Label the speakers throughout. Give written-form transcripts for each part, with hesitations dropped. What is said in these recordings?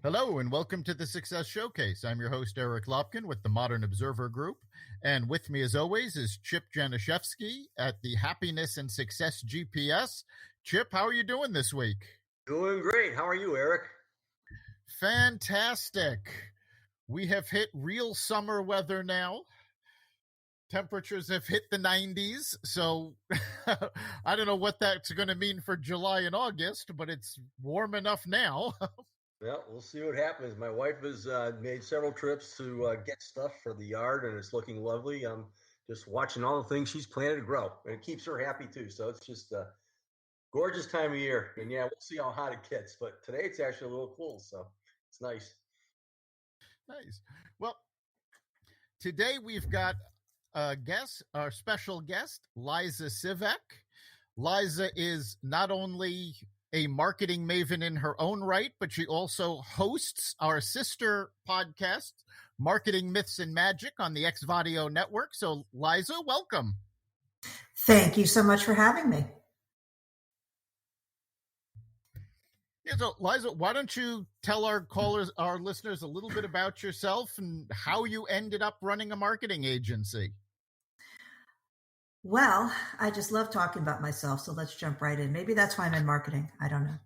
Speaker 1: Hello and welcome to the Success Showcase. I'm your host, Eric Lopkin with the Modern Observer Group. And with me, as always, is Chip Januszewski at the Happiness and Success GPS. Chip, how are you doing this week?
Speaker 2: Doing great. How are you, Eric?
Speaker 1: Fantastic. We have hit real summer weather now. Temperatures have hit the 90s, so I don't know what that's going to mean for July and August, but it's warm enough now.
Speaker 2: Well, we'll see what happens. My wife has made several trips to get stuff for the yard, and it's looking lovely. I'm just watching all the things she's planted to grow, and it keeps her happy too. So it's just a gorgeous time of year. And yeah, we'll see how hot it gets. But today it's actually a little cool, so it's nice.
Speaker 1: Nice. Well, today we've got a guest, our special guest, Liza Sivek. Liza is not only a marketing maven in her own right, but she also hosts our sister podcast, Marketing Myths and Magic, on the Xvadio network. So, Liza, welcome.
Speaker 3: Thank you so much for having me.
Speaker 1: Yeah, so, Liza, why don't you tell our listeners a little bit about yourself and how you ended up running a marketing agency?
Speaker 3: Well, I just love talking about myself, so let's jump right in. Maybe that's why I'm in marketing. I don't know.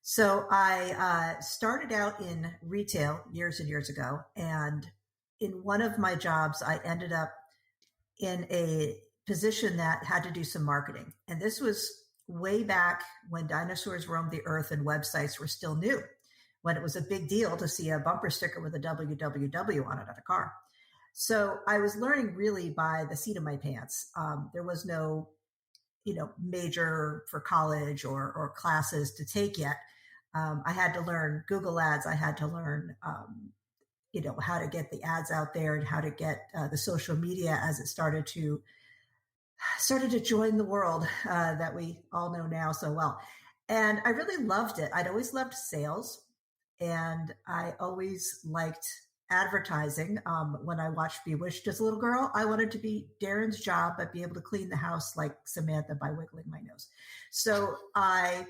Speaker 3: So I started out in retail years and years ago, and in one of my jobs, I ended up in a position that had to do some marketing. And this was way back when dinosaurs roamed the earth and websites were still new, when it was a big deal to see a bumper sticker with a www on it on a car. So I was learning really by the seat of my pants. There was no, major for college or classes to take yet. I had to learn Google Ads. I had to learn, how to get the ads out there and how to get the social media as it started to join the world that we all know now so well. And I really loved it. I'd always loved sales, and I always liked advertising. When I watched Bewitched as a little girl, I wanted to be Darren's job, but be able to clean the house like Samantha by wiggling my nose. So I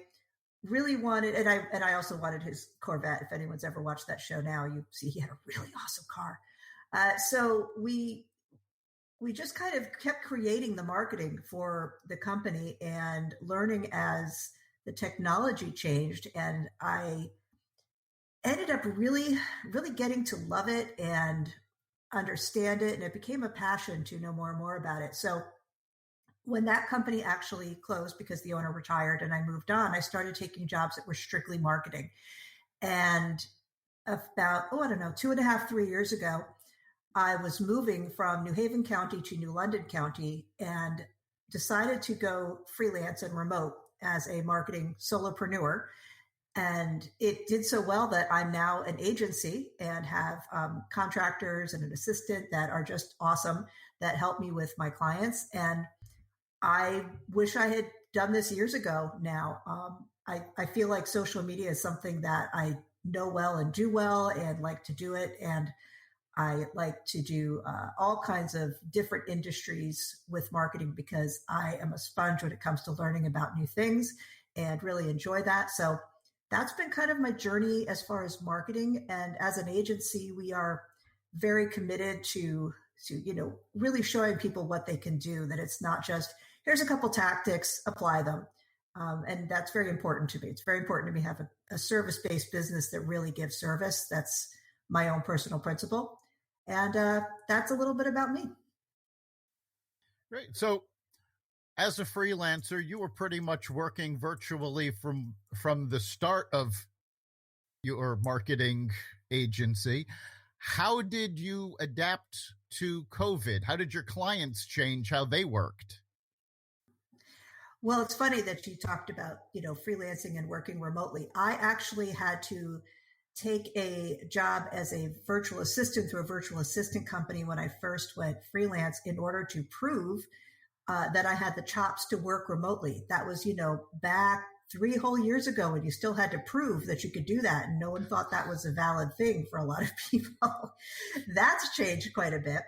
Speaker 3: really wanted, and I also wanted his Corvette. If anyone's ever watched that show now, you see he had a really awesome car. So we just kind of kept creating the marketing for the company and learning as the technology changed, and I ended up really, really getting to love it and understand it. And it became a passion to know more and more about it. So when that company actually closed because the owner retired and I moved on, I started taking jobs that were strictly marketing. And about, 2.5, 3 years ago, I was moving from New Haven County to New London County and decided to go freelance and remote as a marketing solopreneur. And it did so well that I'm now an agency and have contractors and an assistant that are just awesome that help me with my clients. And I wish I had done this years ago now. I feel like social media is something that I know well and do well and like to do it. And I like to do all kinds of different industries with marketing because I am a sponge when it comes to learning about new things and really enjoy that. So that's been kind of my journey as far as marketing. And as an agency, we are very committed to really showing people what they can do, that it's not just, here's a couple tactics, apply them. And that's very important to me. It's very important to me to have a service-based business that really gives service. That's my own personal principle. And that's a little bit about me.
Speaker 1: Great. So as a freelancer, you were pretty much working virtually from the start of your marketing agency. How did you adapt to COVID? How did your clients change how they worked?
Speaker 3: Well, it's funny that you talked about, freelancing and working remotely. I actually had to take a job as a virtual assistant through a virtual assistant company when I first went freelance in order to prove that I had the chops to work remotely. That was, back 3 whole years ago, and you still had to prove that you could do that. And no one thought that was a valid thing for a lot of people. That's changed quite a bit.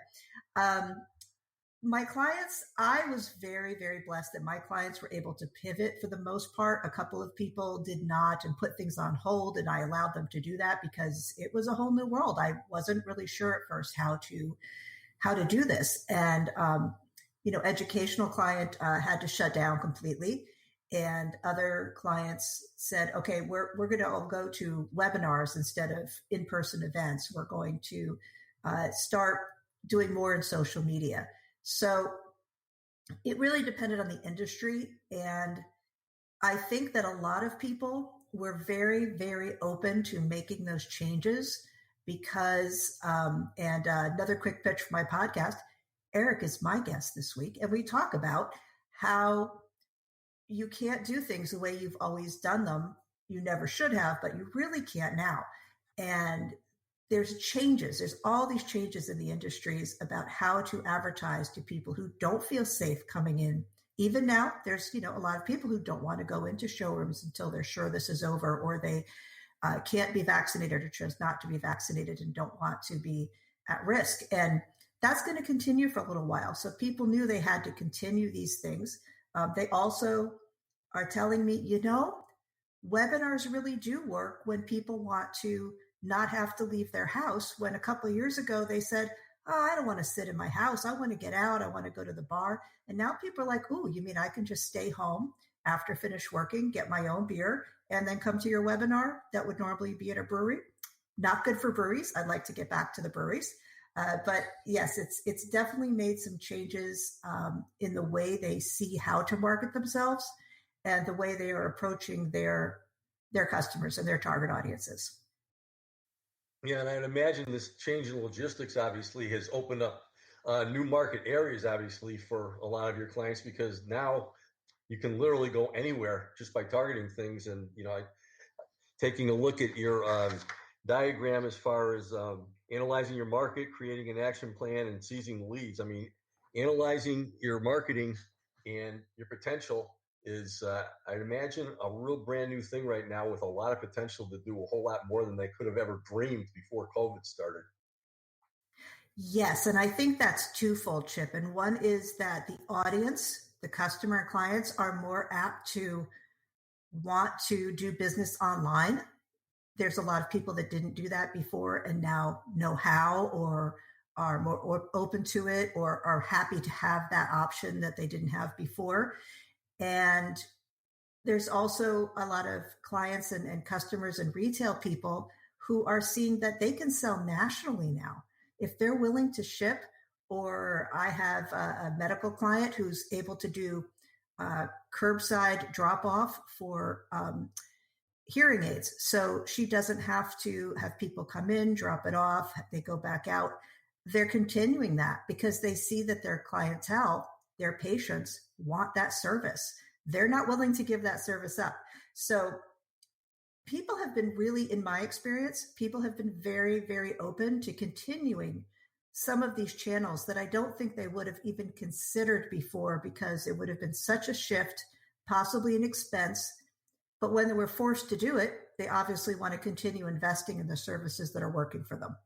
Speaker 3: My clients, I was very, very blessed that my clients were able to pivot for the most part. A couple of people did not and put things on hold, and I allowed them to do that because it was a whole new world. I wasn't really sure at first how to do this, and educational client had to shut down completely, and other clients said, "Okay, we're going to all go to webinars instead of in-person events. We're going to start doing more in social media." So it really depended on the industry. And I think that a lot of people were very, very open to making those changes because, another quick pitch for my podcast, Eric is my guest this week. And we talk about how you can't do things the way you've always done them. You never should have, but you really can't now. And there's all these changes in the industries about how to advertise to people who don't feel safe coming in. Even now, there's, a lot of people who don't want to go into showrooms until they're sure this is over, or they can't be vaccinated or choose not to be vaccinated and don't want to be at risk. And that's going to continue for a little while. So people knew they had to continue these things. They also are telling me, webinars really do work when people want to not have to leave their house. When a couple of years ago they said, "Oh, I don't want to sit in my house. I want to get out. I want to go to the bar." And now people are like, "Ooh, you mean I can just stay home after finish working, get my own beer, and then come to your webinar that would normally be at a brewery?" Not good for breweries. I'd like to get back to the breweries. But yes, it's definitely made some changes in the way they see how to market themselves and the way they are approaching their customers and their target audiences.
Speaker 2: Yeah, and I'd imagine this change in logistics obviously has opened up new market areas, obviously, for a lot of your clients, because now you can literally go anywhere just by targeting things. And, taking a look at your diagram as far as analyzing your market, creating an action plan, and seizing leads. I mean, analyzing your marketing and your potential is, I'd imagine, a real brand new thing right now, with a lot of potential to do a whole lot more than they could have ever dreamed before COVID started.
Speaker 3: Yes, and I think that's twofold, Chip. And one is that the audience, the customer and clients, are more apt to want to do business online. There's a lot of people that didn't do that before and now know how, or are more open to it, or are happy to have that option that they didn't have before. And there's also a lot of clients and customers and retail people who are seeing that they can sell nationally now. If they're willing to ship, or I have a medical client who's able to do curbside drop off for hearing aids. So she doesn't have to have people come in, drop it off, they go back out. They're continuing that because they see that their clientele, their patients, want that service. They're not willing to give that service up. So people have been really, in my experience, people have been very, very open to continuing some of these channels that I don't think they would have even considered before, because it would have been such a shift, possibly an expense. But when they were forced to do it, they obviously want to continue investing in the services that are working for them.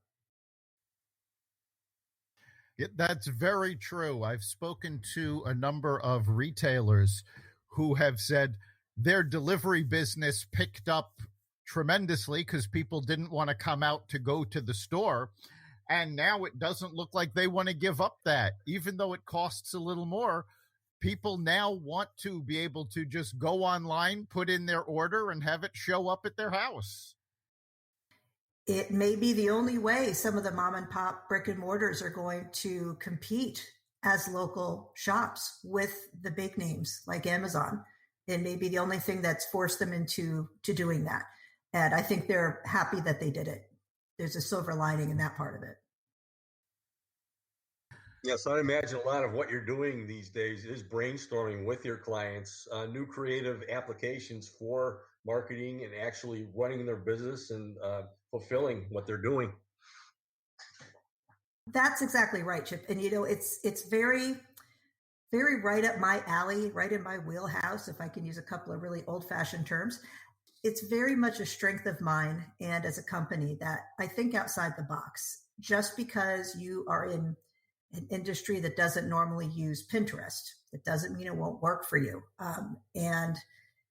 Speaker 1: That's very true. I've spoken to a number of retailers who have said their delivery business picked up tremendously because people didn't want to come out to go to the store. And now it doesn't look like they want to give up that, even though it costs a little more. People now want to be able to just go online, put in their order, and have it show up at their house.
Speaker 3: It may be the only way some of the mom and pop brick and mortars are going to compete as local shops with the big names like Amazon. It may be the only thing that's forced them into doing that. And I think they're happy that they did it. There's a silver lining in that part of it.
Speaker 2: Yes, I imagine a lot of what you're doing these days is brainstorming with your clients, new creative applications for marketing and actually running their business and fulfilling what they're doing.
Speaker 3: That's exactly right, Chip. And it's very, very right up my alley, right in my wheelhouse, if I can use a couple of really old-fashioned terms. It's very much a strength of mine and as a company that I think outside the box. Just because you are in an industry that doesn't normally use Pinterest. It doesn't mean it won't work for you. And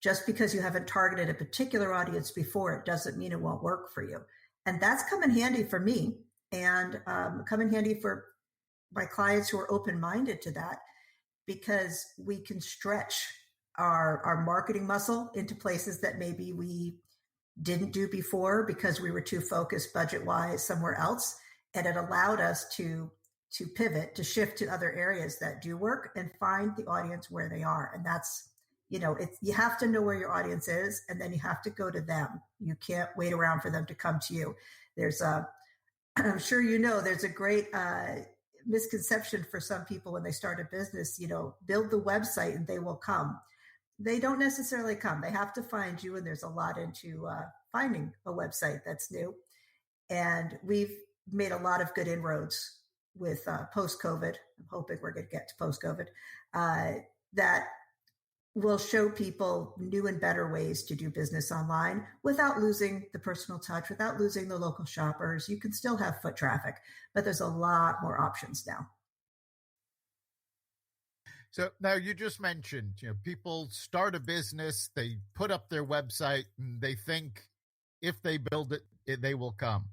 Speaker 3: just because you haven't targeted a particular audience before, it doesn't mean it won't work for you. And that's come in handy for me, and come in handy for my clients who are open-minded to that, because we can stretch our marketing muscle into places that maybe we didn't do before because we were too focused budget-wise somewhere else. And it allowed us to pivot, to shift to other areas that do work and find the audience where they are. And that's, you have to know where your audience is, and then you have to go to them. You can't wait around for them to come to you. I'm sure there's a great misconception for some people when they start a business, build the website and they will come. They don't necessarily come. They have to find you, and there's a lot into finding a website that's new. And we've made a lot of good inroads with post-COVID. I'm hoping we're going to get to post-COVID, that will show people new and better ways to do business online without losing the personal touch, without losing the local shoppers. You can still have foot traffic, but there's a lot more options now.
Speaker 1: So now you just mentioned, people start a business, they put up their website, and they think if they build it, they will come.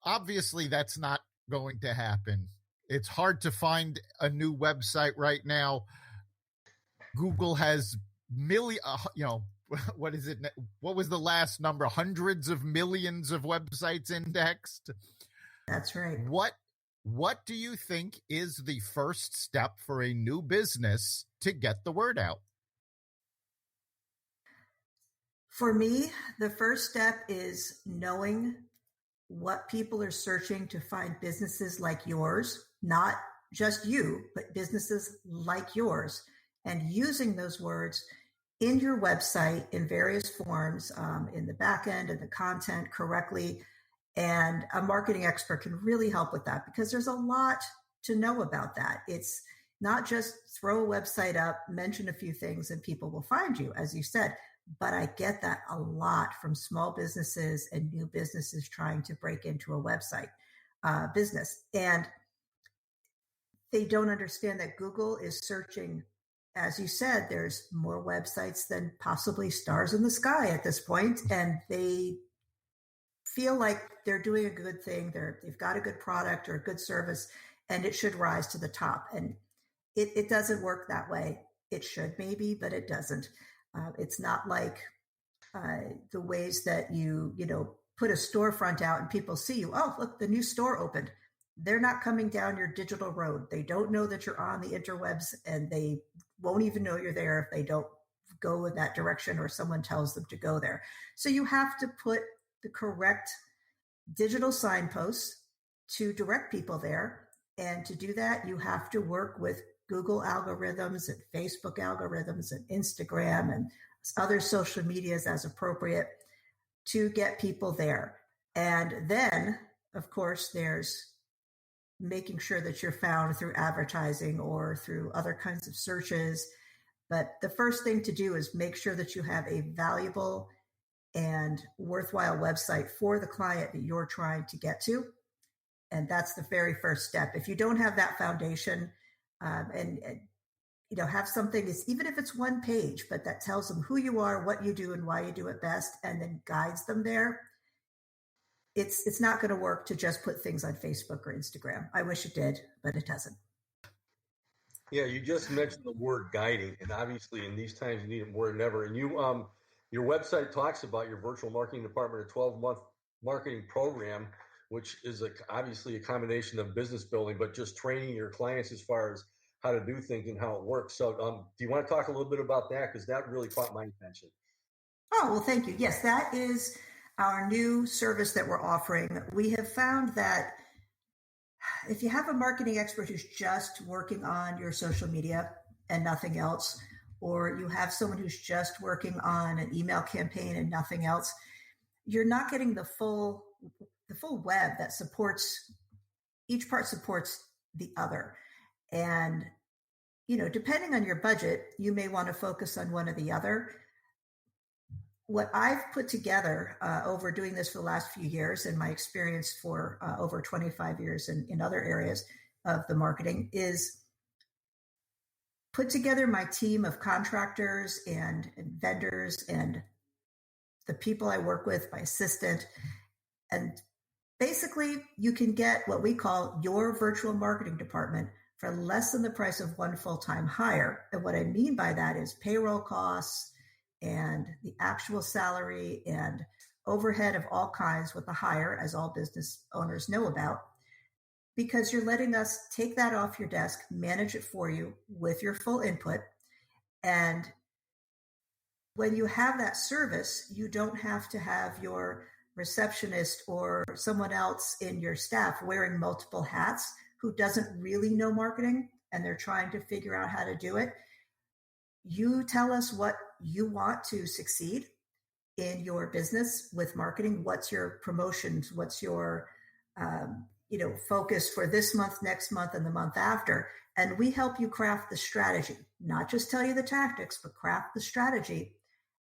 Speaker 1: Obviously, that's not going to happen. It's hard to find a new website right now. Google has what is it? What was the last number? Hundreds of millions of websites indexed.
Speaker 3: That's right.
Speaker 1: What do you think is the first step for a new business to get the word out?
Speaker 3: For me, the first step is knowing what people are searching to find businesses like yours, not just you, but businesses like yours, and using those words in your website in various forms, in the back end and the content correctly. And a marketing expert can really help with that, because there's a lot to know about that. It's not just throw a website up, mention a few things, and people will find you, as you said. But I get that a lot from small businesses and new businesses trying to break into a website business. And they don't understand that Google is searching. As you said, there's more websites than possibly stars in the sky at this point, and they feel like they're doing a good thing. They've got a good product or a good service, and it should rise to the top. And it doesn't work that way. It should maybe, but it doesn't. It's not like the ways that you put a storefront out and people see you. Oh, look, the new store opened. They're not coming down your digital road. They don't know that you're on the interwebs, and they won't even know you're there if they don't go in that direction or someone tells them to go there. So you have to put the correct digital signposts to direct people there. And to do that, you have to work with Google algorithms and Facebook algorithms and Instagram and other social medias as appropriate to get people there. And then, of course, there's making sure that you're found through advertising or through other kinds of searches. But the first thing to do is make sure that you have a valuable and worthwhile website for the client that you're trying to get to. And that's the very first step. If you don't have that foundation, and have something, even if it's one page, but that tells them who you are, what you do, and why you do it best, and then guides them there, it's not going to work to just put things on Facebook or Instagram. I wish it did, but it doesn't.
Speaker 2: Yeah, you just mentioned the word guiding, and obviously in these times you need it more than ever. And your website talks about your virtual marketing department, a 12-month marketing program, which is obviously a combination of business building, but just training your clients as far as how to do things and how it works. So do you want to talk a little bit about that? Because that really caught my attention.
Speaker 3: Oh, well, thank you. Yes, that is our new service that we're offering. We have found that if you have a marketing expert who's just working on your social media and nothing else, or you have someone who's just working on an email campaign and nothing else, you're not getting the full web that supports, each part supports the other. And, depending on your budget, you may want to focus on one or the other. What I've put together over doing this for the last few years, and my experience for over 25 years in other areas, of the marketing is put together my team of contractors and vendors and the people I work with, my assistant. And basically, you can get what we call your virtual marketing department for less than the price of one full-time hire. And what I mean by that is payroll costs and the actual salary and overhead of all kinds with the hire, as all business owners know about, because you're letting us take that off your desk, manage it for you with your full input. And when you have that service, you don't have to have your receptionist or someone else in your staff wearing multiple hats who doesn't really know marketing and they're trying to figure out how to do it. You tell us what you want to succeed in your business with marketing. What's your promotions? What's your focus for this month, next month, and the month after? And we help you craft the strategy, not just tell you the tactics, but craft the strategy.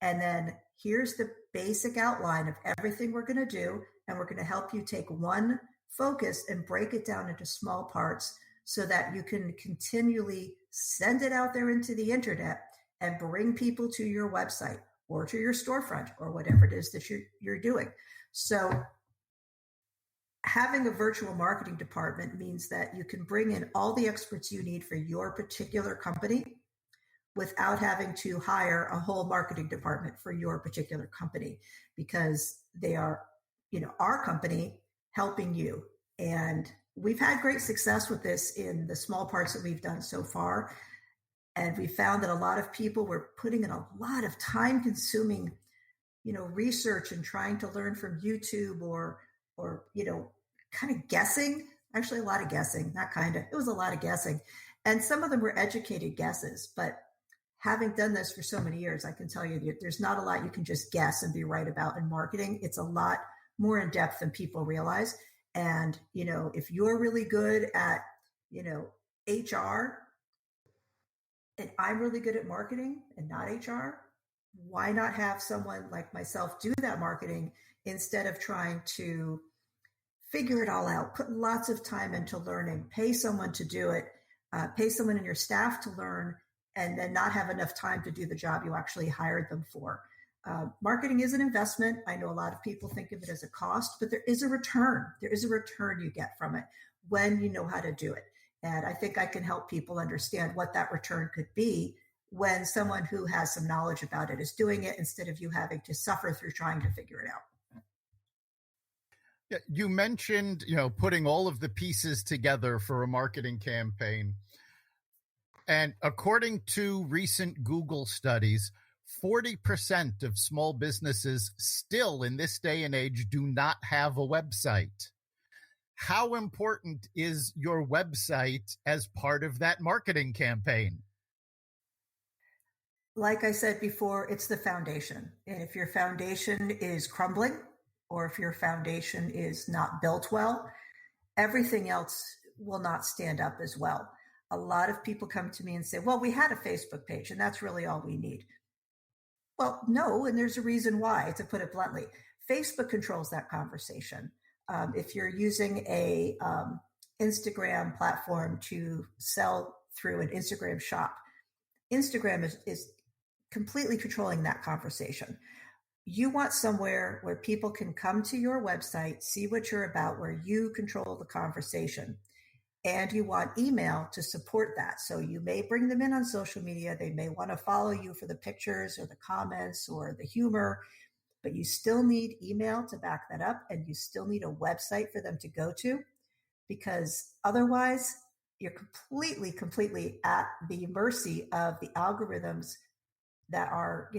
Speaker 3: And then here's the basic outline of everything we're going to do. And we're going to help you take one focus and break it down into small parts so that you can continually send it out there into the internet and bring people to your website or to your storefront or whatever it is that you're doing. So having a virtual marketing department means that you can bring in all the experts you need for your particular company without having to hire a whole marketing department for your particular company, because they are, our company helping you. And we've had great success with this in the small parts that we've done so far. And we found that a lot of people were putting in a lot of time consuming, research and trying to learn from YouTube or, kind of guessing, actually a lot of guessing, it was a lot of guessing. And some of them were educated guesses, but having done this for so many years, I can tell you there's not a lot you can just guess and be right about in marketing. It's a lot more in depth than people realize. And, if you're really good at, HR and I'm really good at marketing and not HR, why not have someone like myself do that marketing instead of trying to figure it all out, put lots of time into learning, pay someone to do it, pay someone in your staff to learn, and then not have enough time to do the job you actually hired them for. Marketing is an investment. I know a lot of people think of it as a cost, but there is a return. There is a return you get from it when you know how to do it. And I think I can help people understand what that return could be when someone who has some knowledge about it is doing it, instead of you having to suffer through trying to figure it out.
Speaker 1: Yeah, you mentioned, putting all of the pieces together for a marketing campaign. And according to recent Google studies, 40% of small businesses still in this day and age do not have a website. How important is your website as part of that marketing campaign?
Speaker 3: Like I said before, it's the foundation. And if your foundation is crumbling, or if your foundation is not built well, everything else will not stand up as well. A lot of people come to me and say, well, we had a Facebook page and that's really all we need. Well, no, and there's a reason why, to put it bluntly. Facebook controls that conversation. If you're using a Instagram platform to sell through an Instagram shop, Instagram is completely controlling that conversation. You want somewhere where people can come to your website, see what you're about, where you control the conversation. And you want email to support that. So you may bring them in on social media. They may want to follow you for the pictures or the comments or the humor, but you still need email to back that up. And you still need a website for them to go to, because otherwise you're completely at the mercy of the algorithms that are,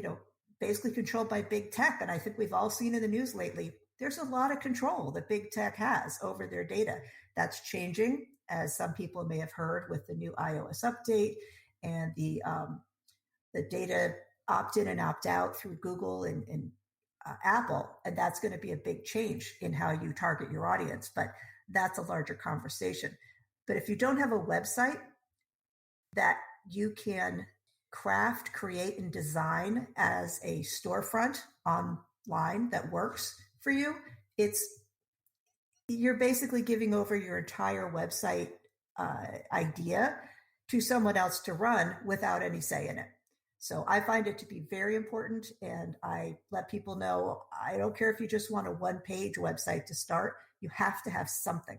Speaker 3: basically controlled by big tech. And I think we've all seen in the news lately, there's a lot of control that big tech has over their data. That's changing, as some people may have heard, with the new iOS update and the data opt-in and opt-out through Google and Apple. And that's going to be a big change in how you target your audience. But that's a larger conversation. But if you don't have a website that you can craft, create, and design as a storefront online that works for you, you're basically giving over your entire website idea to someone else to run without any say in it. So I find it to be very important, and I let people know I don't care if you just want a one-page website to start, you have to have something.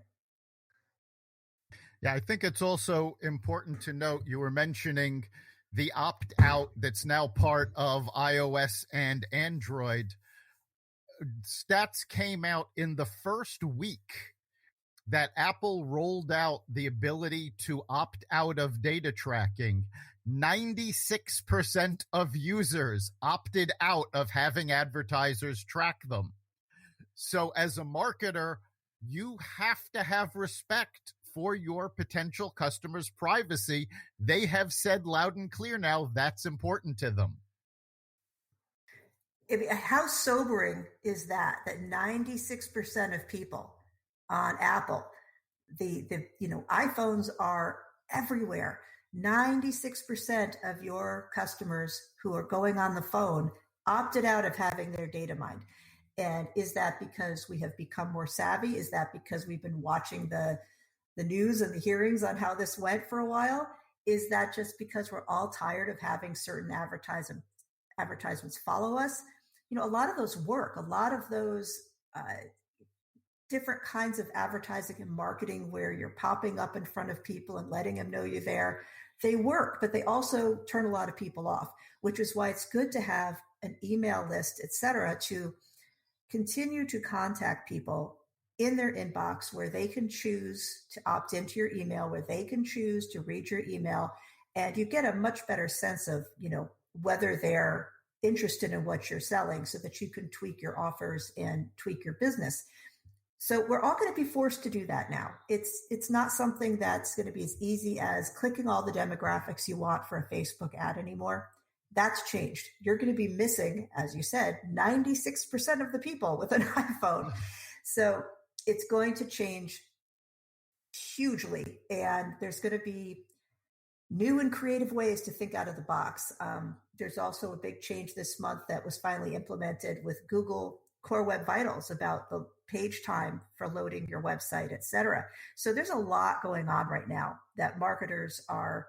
Speaker 1: Yeah, I think it's also important to note you were mentioning the opt-out that's now part of iOS and Android. Stats came out in the first week that Apple rolled out the ability to opt out of data tracking. 96% of users opted out of having advertisers track them. So as a marketer, you have to have respect for your potential customers' privacy. They have said loud and clear now that's important to them.
Speaker 3: How sobering is that 96% of people on Apple, the iPhones are everywhere. 96% of your customers who are going on the phone opted out of having their data mined. And is that because we have become more savvy? Is that because we've been watching the news and the hearings on how this went for a while? Is that just because we're all tired of having certain advertisements follow us? A lot of those work. A lot of those different kinds of advertising and marketing where you're popping up in front of people and letting them know you're there, they work, but they also turn a lot of people off, which is why it's good to have an email list, et cetera, to continue to contact people in their inbox where they can choose to opt into your email, where they can choose to read your email, and you get a much better sense of, whether they're interested in what you're selling so that you can tweak your offers and tweak your business. So we're all going to be forced to do that now. It's not something that's going to be as easy as clicking all the demographics you want for a Facebook ad anymore. That's changed. You're going to be missing, as you said, 96% of the people with an iPhone. So it's going to change hugely, and there's going to be new and creative ways to think out of the box. There's also a big change this month that was finally implemented with Google Core Web Vitals about the page time for loading your website, et cetera. So there's a lot going on right now that marketers are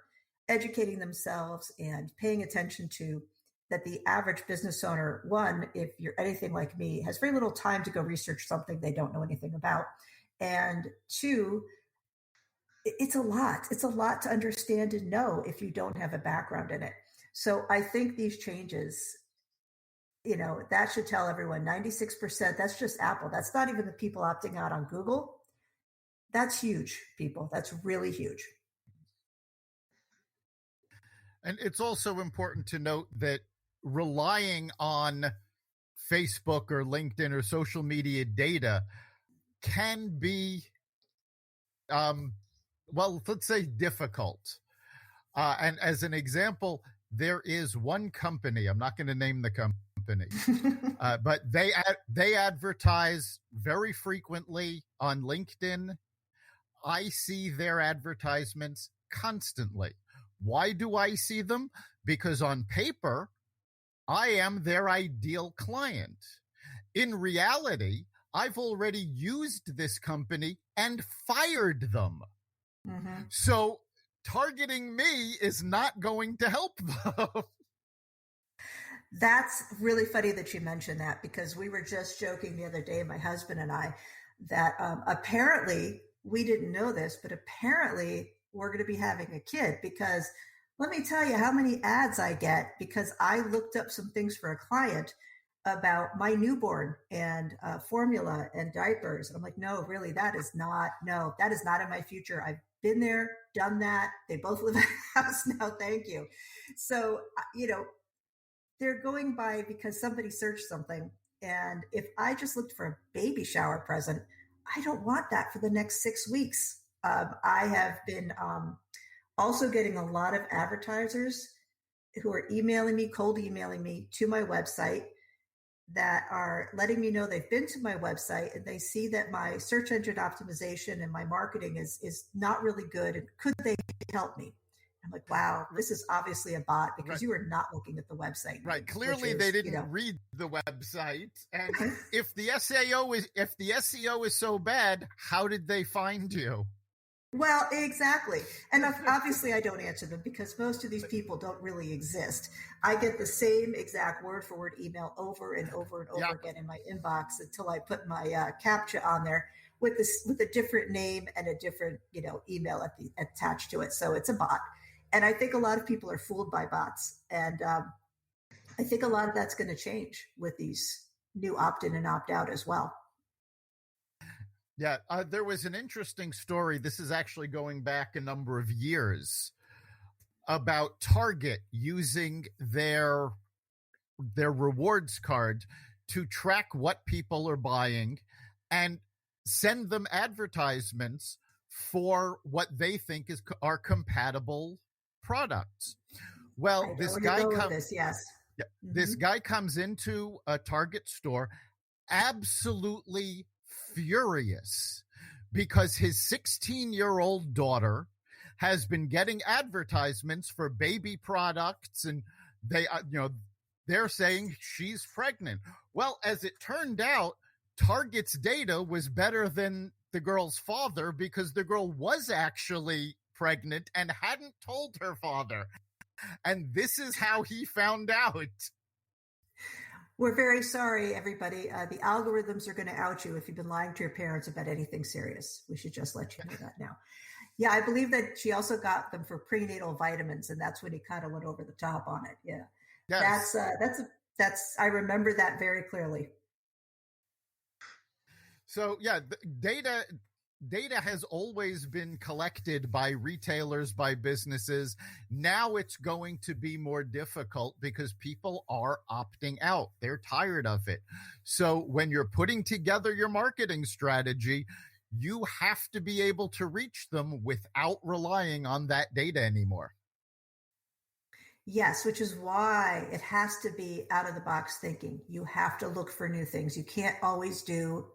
Speaker 3: educating themselves and paying attention to, that the average business owner, one, if you're anything like me, has very little time to go research something they don't know anything about. And two, it's a lot. It's a lot to understand and know if you don't have a background in it. So I think these changes, that should tell everyone 96%, that's just Apple. That's not even the people opting out on Google. That's huge, people. That's really huge.
Speaker 1: And it's also important to note that relying on Facebook or LinkedIn or social media data can be, let's say difficult. And as an example, there is one company, I'm not going to name the company, but they advertise very frequently on LinkedIn. I see their advertisements constantly. Why do I see them? Because on paper, I am their ideal client. In reality, I've already used this company and fired them. Mm-hmm. So targeting me is not going to help them.
Speaker 3: That's really funny that you mentioned that, because we were just joking the other day, my husband and I, that apparently, we didn't know this, but apparently we're going to be having a kid, because let me tell you how many ads I get because I looked up some things for a client about my newborn and formula and diapers. And I'm like, no, really, that is not in my future. I've been there, done that. They both live in a house now. Thank you. So, they're going by because somebody searched something. And if I just looked for a baby shower present, I don't want that for the next 6 weeks. I have been also getting a lot of advertisers who are cold emailing me to my website, that are letting me know they've been to my website and they see that my search engine optimization and my marketing is not really good. And could they help me? I'm like, wow, this is obviously a bot, because you are not looking at the website.
Speaker 1: Right. Clearly they didn't read the website. And if the SEO is so bad, how did they find you?
Speaker 3: Well, exactly. And obviously, I don't answer them because most of these people don't really exist. I get the same exact word for word email over and over and over
Speaker 1: Yeah.
Speaker 3: again in my inbox until I put my captcha on there with a different name and a different email attached to it. So it's a bot, and I think a lot of people are fooled by bots, and I think a lot of that's going to change with these new opt in and opt out as well.
Speaker 1: Yeah, there was an interesting story. This is actually going back a number of years about Target using their rewards card to track what people are buying and send them advertisements for what they think are compatible products. Well, this guy
Speaker 3: this, yes.
Speaker 1: This guy comes into a Target store absolutely furious because his 16-year-old daughter has been getting advertisements for baby products, and they're saying she's pregnant. Well, as it turned out, Target's data was better than the girl's father because the girl was actually pregnant and hadn't told her father. And this is how he found out.
Speaker 3: We're very sorry, everybody. The algorithms are going to out you if you've been lying to your parents about anything serious. We should just let you know that now. Yeah, I believe that she also got them for prenatal vitamins, and that's when he kind of went over the top on it. Yeah, yes. That's I remember that very clearly.
Speaker 1: So yeah, data has always been collected by retailers, by businesses. Now it's going to be more difficult because people are opting out. They're tired of it. So when you're putting together your marketing strategy, you have to be able to reach them without relying on that data anymore.
Speaker 3: Yes, which is why it has to be out of the box thinking. You have to look for new things. You can't always do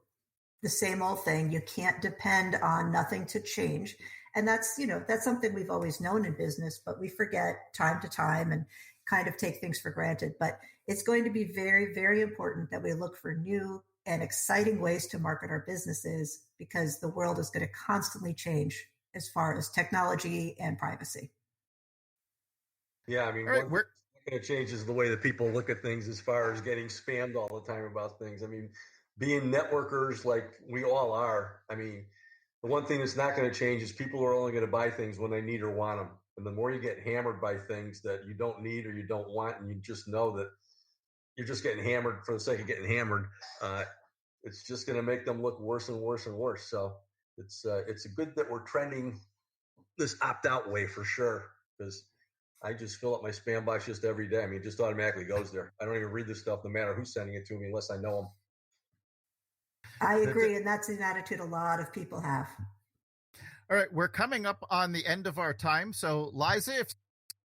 Speaker 3: the same old thing. You can't depend on nothing to change. And that's something we've always known in business, but we forget time to time and kind of take things for granted. But it's going to be very, very important that we look for new and exciting ways to market our businesses because the world is going to constantly change as far as technology and privacy.
Speaker 2: Yeah, I mean, one thing that's going to change is the way that people look at things as far as getting spammed all the time about things. I mean, being networkers like we all are, I mean, the one thing that's not going to change is people are only going to buy things when they need or want them. And the more you get hammered by things that you don't need or you don't want, and you just know that you're just getting hammered for the sake of getting hammered, it's just going to make them look worse and worse and worse. So it's good that we're trending this opt-out way for sure, because I just fill up my spam box just every day. I mean, it just automatically goes there. I don't even read this stuff no matter who's sending it to me unless I know them.
Speaker 3: I agree, and that's an attitude a lot of people have.
Speaker 1: All right, we're coming up on the end of our time. So, Liza, if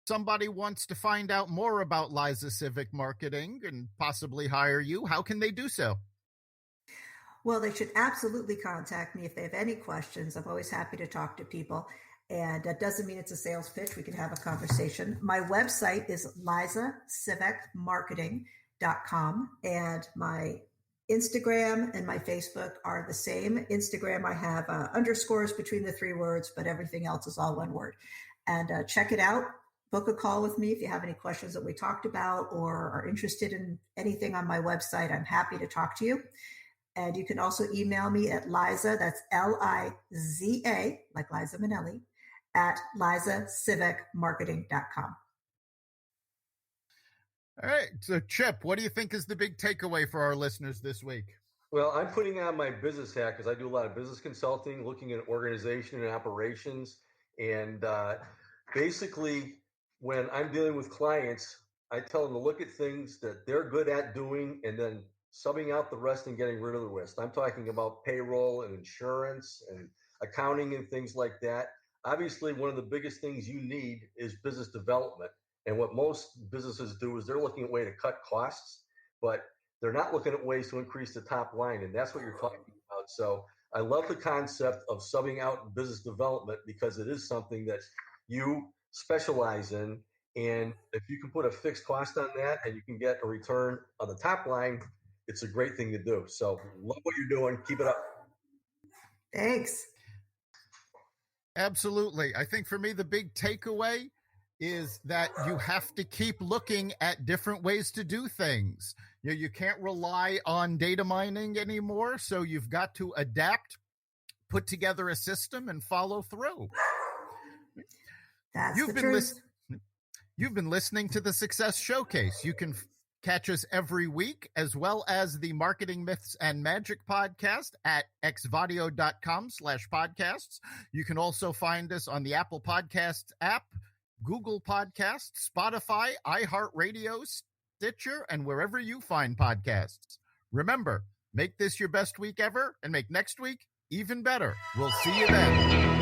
Speaker 1: somebody wants to find out more about Liza Sivek Marketing and possibly hire you, how can they do so?
Speaker 3: Well, they should absolutely contact me if they have any questions. I'm always happy to talk to people. And that doesn't mean it's a sales pitch. We can have a conversation. My website is LizaSivekMarketing.com, and my Instagram and my Facebook are the same. Instagram, I have underscores between the three words, but everything else is all one word. And check it out. Book a call with me if you have any questions that we talked about or are interested in anything on my website. I'm happy to talk to you. And you can also email me at Liza, that's Liza, like Liza Minnelli, at LizaSivekMarketing.com.
Speaker 1: All right. So, Chip, what do you think is the big takeaway for our listeners this week?
Speaker 2: Well, I'm putting on my business hat because I do a lot of business consulting, looking at organization and operations. And basically, when I'm dealing with clients, I tell them to look at things that they're good at doing and then subbing out the rest and getting rid of the rest. I'm talking about payroll and insurance and accounting and things like that. Obviously, one of the biggest things you need is business development. And what most businesses do is they're looking at a way to cut costs, but they're not looking at ways to increase the top line. And that's what you're talking about. So I love the concept of subbing out business development because it is something that you specialize in. And if you can put a fixed cost on that and you can get a return on the top line, it's a great thing to do. So love what you're doing. Keep it up.
Speaker 3: Thanks.
Speaker 1: Absolutely. I think for me, the big takeaway is that you have to keep looking at different ways to do things. You can't rely on data mining anymore, so you've got to adapt, put together a system, and follow through.
Speaker 3: That's the truth.
Speaker 1: You've been listening to the Success Showcase. You can catch us every week, as well as the Marketing Myths and Magic podcast at xvadio.com/podcasts. You can also find us on the Apple Podcasts app, Google Podcasts, Spotify, iHeartRadio, Stitcher, and wherever you find podcasts. Remember, make this your best week ever and make next week even better. We'll see you then.